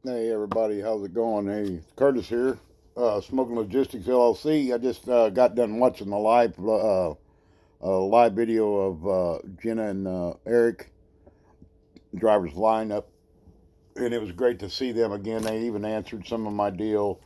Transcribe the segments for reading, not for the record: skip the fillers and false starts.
Hey everybody, how's it going? Hey, Curtis here, Smoking Logistics LLC. I just got done watching the live video of Jenna and Eric drivers lineup, and it was great to see them again. They even answered some of my deal.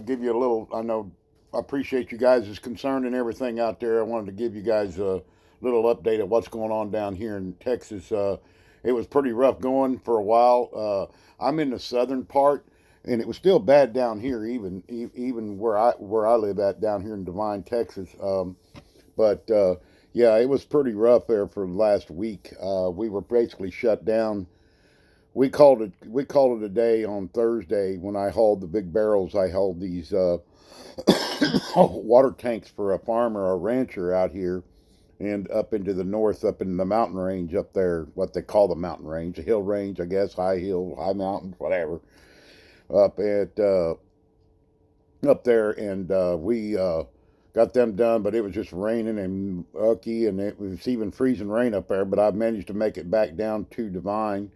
Give you a little. I know I appreciate you guys' concern and everything out there. I wanted to give you guys a little update of what's going on down here in Texas. It was pretty rough going for a while. I'm in the southern part, and it was still bad down here, even where I live at down here in Devine, Texas. But yeah, it was pretty rough there for the last week. We were basically shut down. We called it a day on Thursday when I hauled the big barrels. I hauled these water tanks for a farmer or a rancher out here and up into the north, up in the mountain range up there, what they call the mountain range, the hill range, I guess, high hill, high mountains, whatever, up at up there, and we got them done. But it was just raining and mucky, and it was even freezing rain up there. But I managed to make it back down to Divine,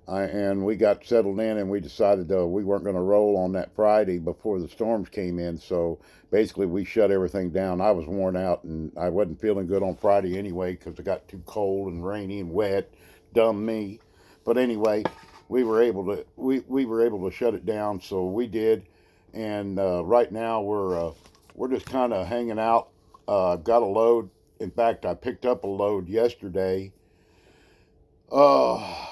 and we got settled in, and we decided we weren't going to roll on that Friday before the storms came in. So basically, we shut everything down. I was worn out, and I wasn't feeling good on Friday anyway because it got too cold and rainy and wet. Dumb me. But anyway, we were able to shut it down. So we did, and right now we're just kind of hanging out. Got a load. In fact, I picked up a load yesterday. Uh,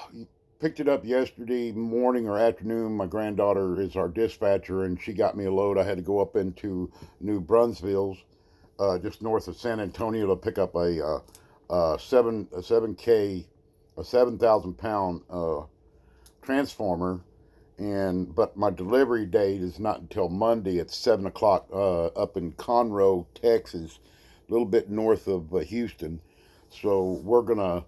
Picked it up yesterday morning or afternoon. My granddaughter is our dispatcher, and she got me a load. I had to go up into New Brunsville's, just north of San Antonio, to pick up a 7K, a 7,000 pound transformer. And but my delivery date is not until Monday at 7 o'clock, up in Conroe, Texas, a little bit north of Houston. So we're gonna.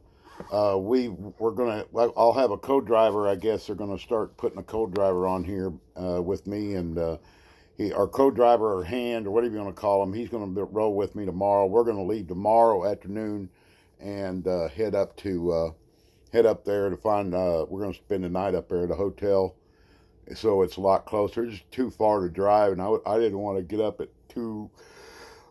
Well, I'll have a co-driver. I guess they're gonna start putting a co-driver on here with me, and our co-driver or hand or whatever you want to call him. He's gonna roll with me tomorrow. We're gonna leave tomorrow afternoon and head up there to find. We're gonna spend the night up there at a hotel, so it's a lot closer. It's just too far to drive, and I didn't want to get up at two.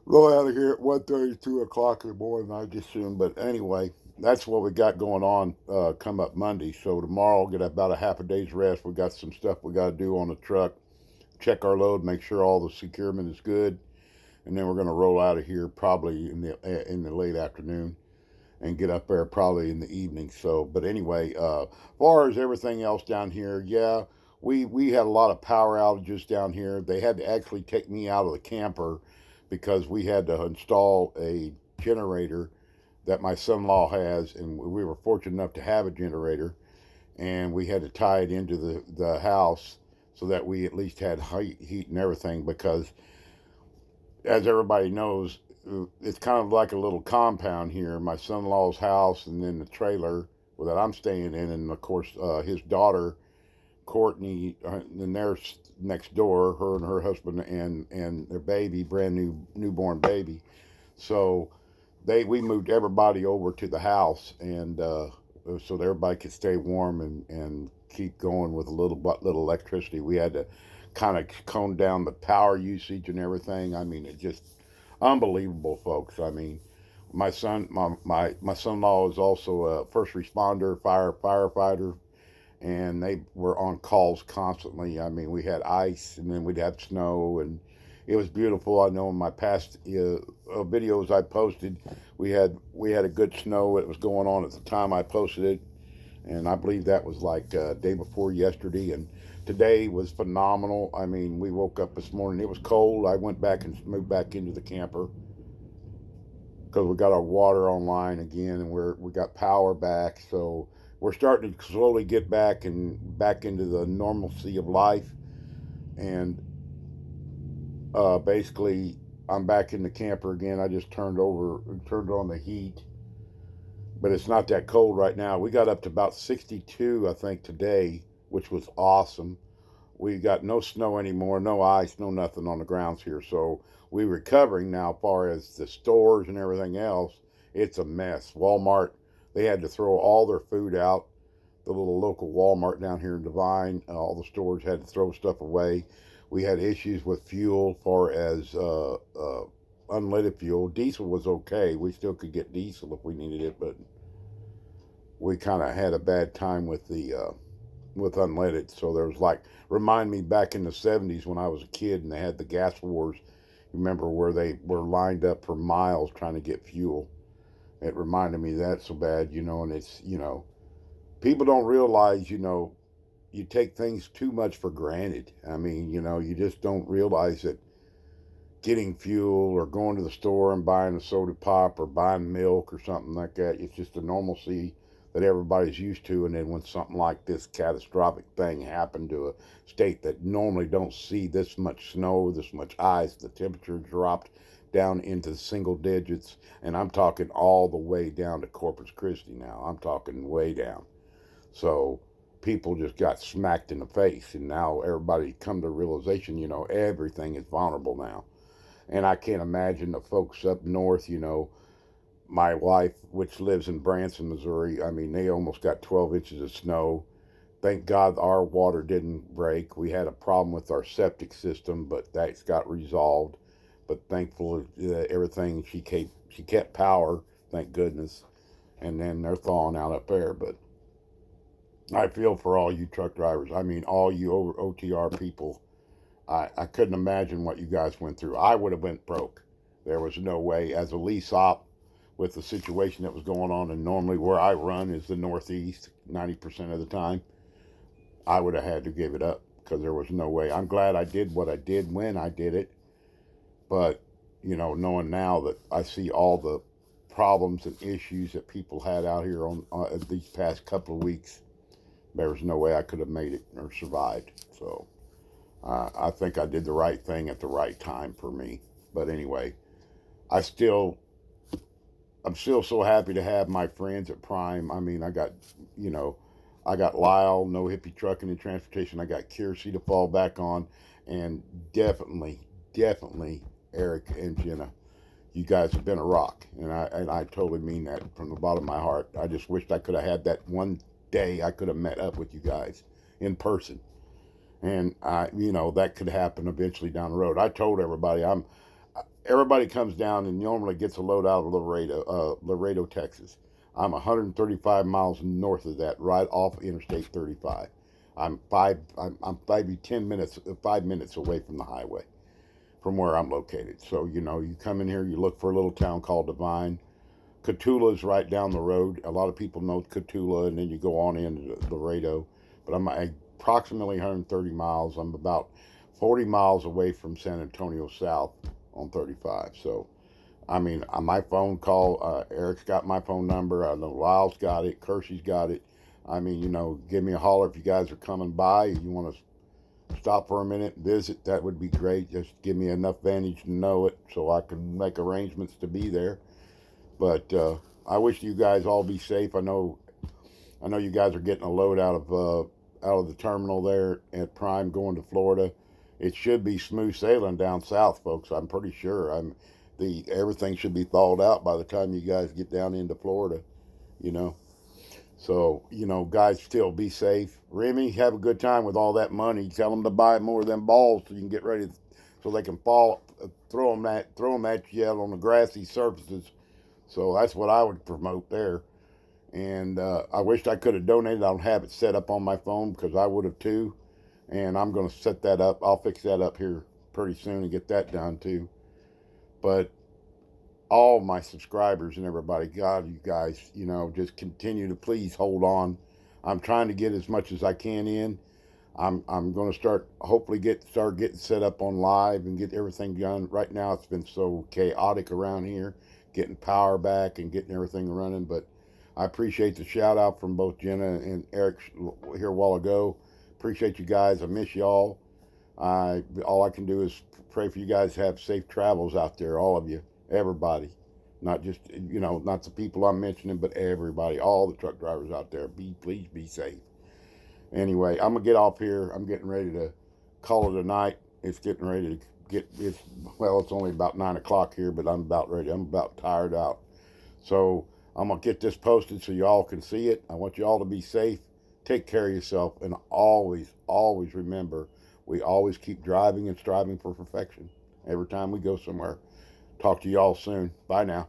Roll out of here at 1:30, 2 o'clock in the morning. I just soon, but anyway, that's what we got going on. Come up Monday, so tomorrow I'll get about a half a day's rest. We got some stuff we got to do on the truck. Check our load, make sure all the securement is good, and then we're going to roll out of here probably in the late afternoon and get up there probably in the evening. So, but anyway, as far as everything else down here, yeah, we had a lot of power outages down here. They had to actually take me out of the camper because we had to install a generator that my son-in-law has, and we were fortunate enough to have a generator, and we had to tie it into the house so that we at least had heat and everything, because as everybody knows, it's kind of like a little compound here. My son-in-law's house, and then the trailer that I'm staying in, and of course his daughter Courtney, and they're next door. Her and her husband and their baby, brand new newborn baby. So we moved everybody over to the house, and so that everybody could stay warm and keep going with a little electricity. We had to kind of cone down the power usage and everything. I mean, it just unbelievable, folks. I mean, my son-in-law is also a first responder, firefighter, and they were on calls constantly. I mean, we had ice, and then we'd have snow, and it was beautiful. I know in my past videos I posted, we had a good snow that was going on at the time I posted it, and I believe that was like day before yesterday. And today was phenomenal. I mean, we woke up this morning, it was cold. I went back and moved back into the camper because we got our water online again, and we got power back. So we're starting to slowly get back into the normalcy of life, and basically I'm back in the camper again. I just turned on the heat, but it's not that cold right now. We got up to about 62, I think, today, which was awesome. We got no snow anymore, no ice, no nothing on the grounds here. So we're recovering now. As far as the stores and everything else, it's a mess. Walmart, they had to throw all their food out. the little local Walmart down here in Devine. All the stores had to throw stuff away. We had issues with fuel, far as unleaded fuel. Diesel was okay. We still could get diesel if we needed it, but we kind of had a bad time with the with unleaded. So there was like, remind me back in the 70s when I was a kid and they had the gas wars. Remember where they were lined up for miles trying to get fuel? It reminded me of that so bad, and it's, people don't realize, you take things too much for granted. I mean, you just don't realize that getting fuel or going to the store and buying a soda pop or buying milk or something like that, it's just a normalcy that everybody's used to. And then when something like this catastrophic thing happened to a state that normally don't see this much snow, this much ice, the temperature dropped down into single digits, and I'm talking all the way down to Corpus Christi now. I'm talking way down. So people just got smacked in the face, and now everybody come to realization, everything is vulnerable now. And I can't imagine the folks up north, my wife, which lives in Branson, Missouri, I mean, they almost got 12 inches of snow. Thank God our water didn't break. We had a problem with our septic system, but that's got resolved. But thankfully, everything, she kept power, thank goodness. And then they're thawing out up there. But I feel for all you truck drivers. I mean, all you OTR people. I couldn't imagine what you guys went through. I would have went broke. There was no way. As a lease op, with the situation that was going on, and normally where I run is the Northeast 90% of the time, I would have had to give it up because there was no way. I'm glad I did what I did when I did it, but knowing now that I see all the problems and issues that people had out here on these past couple of weeks, there was no way I could have made it or survived. So I think I did the right thing at the right time for me. But anyway, I still I'm still so happy to have my friends at Prime. I mean, you know, I got Lyle, No Hippie Trucking and Transportation. I got Kiersey to fall back on, and definitely Eric and Jenna. You guys have been a rock, and I totally mean that from the bottom of my heart. I just wished I could have had that one day I could have met up with you guys in person, and that could happen eventually down the road. I told everybody everybody comes down and normally gets a load out of Laredo, Texas. I'm 135 miles north of that, right off Interstate 35. I'm 5 minutes away from the highway, from where I'm located. So you come in here, you look for a little town called Devine. Cotulla is right down the road. A lot of people know Cotulla, and then you go on into Laredo. But I'm approximately 130 miles. I'm about 40 miles away from San Antonio South on 35. So, I mean, my phone call, Eric's got my phone number. I know Lyle's got it. Kershey's got it. I mean, give me a holler if you guys are coming by. You want to stop for a minute, visit, that would be great. Just give me enough vantage to know it so I can make arrangements to be there. But I wish you guys all be safe. I know you guys are getting a load out of the terminal there at Prime going to Florida. It should be smooth sailing down south, folks. I'm pretty sure. Everything should be thawed out by the time you guys get down into Florida. You know. So, guys, still be safe. Remy, have a good time with all that money. Tell them to buy more of them balls so you can get ready, so they can throw them at you out on the grassy surfaces. So that's what I would promote there. And I wished I could have donated. I don't have it set up on my phone because I would have too. And I'm going to set that up. I'll fix that up here pretty soon and get that done too. But all my subscribers and everybody, God, you guys, just continue to please hold on. I'm trying to get as much as I can in. I'm going to hopefully start getting set up on live and get everything done. Right now it's been so chaotic around here, getting power back and getting everything running. But I appreciate the shout out from both Jenna and Eric here a while ago. Appreciate you guys. I miss y'all. All I can do is pray for you guys to have safe travels out there, all of you. Everybody, not just not the people I'm mentioning, but everybody, all the truck drivers out there. Please be safe. Anyway, I'm gonna get off here. I'm getting ready to call it a night. It's getting ready to it's only about 9 o'clock here, but I'm about ready. I'm about tired out. So I'm gonna get this posted so y'all can see it. I want you all to be safe. Take care of yourself, and always, always remember, we always keep driving and striving for perfection every time we go somewhere. Talk to y'all soon. Bye now.